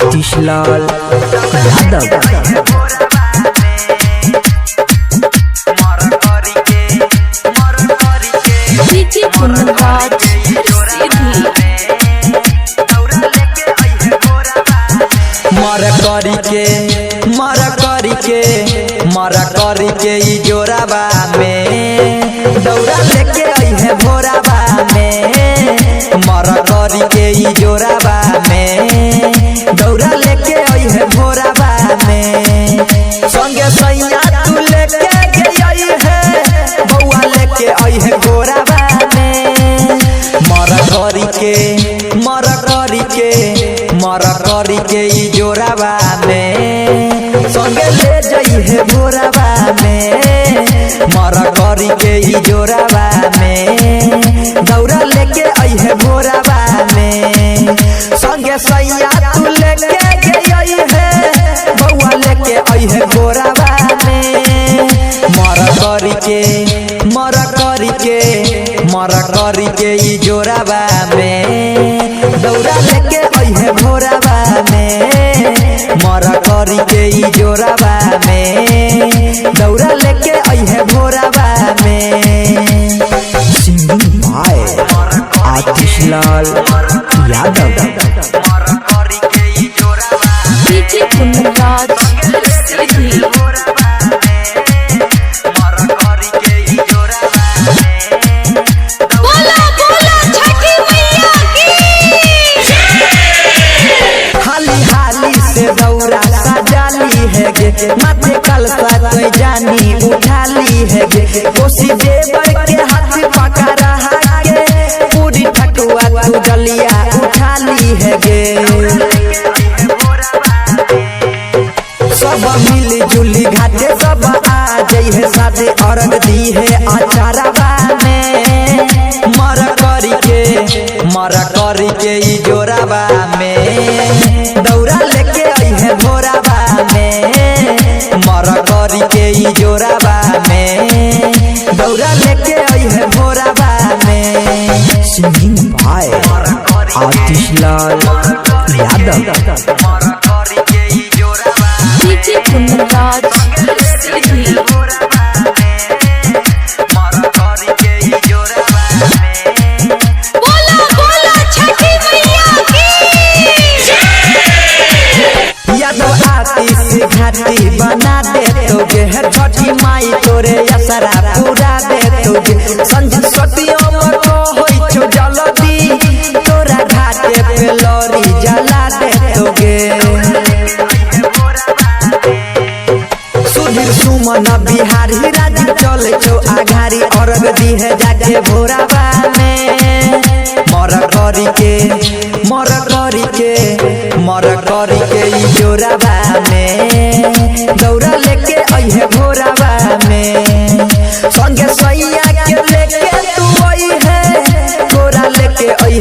आतिश लाल यादव। मर करी के ई जोराबा में दौरा लेके आई है भोराबा में। मर करी के ई जोराबा में दौरा लेके आई है भोराबा में। संगे सैया तू लेके आई है बउआ लेके आई है भोराबा में। मर करी के ई जोराबा में संगे ले जाई है भोराबा में। मर करी के ई जोराबा में दौरा लेके आई है भोराबा में। संगे सैया तू लेके आई है बउआ लेके आई है भोराबा में। मर करी के ई जोराबा में दौरा लेके आई है भोराबा में। मर करी के ई जोराबा में दौरा लेके आई है भोराबा में। सिंगिंग बाय आतिश लाल यादव। माथे कलसा कोई जानी उठाली है गे। कोसी देवर के हाथ पकड़ा के पूरी ठकुआ तू डलिया उठाली है गे। सब मिली जुली घाटे सब आ जाई है साथे अर्घ दी है अचारबा में। मर करी के ई जोराबा में दौरा लेके आई है भोराबा में। मर करी के ई जोराबा में दौरा लेके आई है भोराबा में। सिंगिंग बाय आतिश लाल यादव। घाटी बना दे तोगे छठी माई तोरे असरा पूरा दे तोगे। संजी सतियों में तो होई छो जल्दी तोरा घाटे पे लौरी जला दे तोगे। सुधीर सुमन बिहारी राजी चले छो आघारी अर्घ दी है जाके भोराबा में। मर करी के ई जोराबा में दौरा लेके आई है भोराबा में। संगे सैया के लेके तू आई है तोरा लेके आई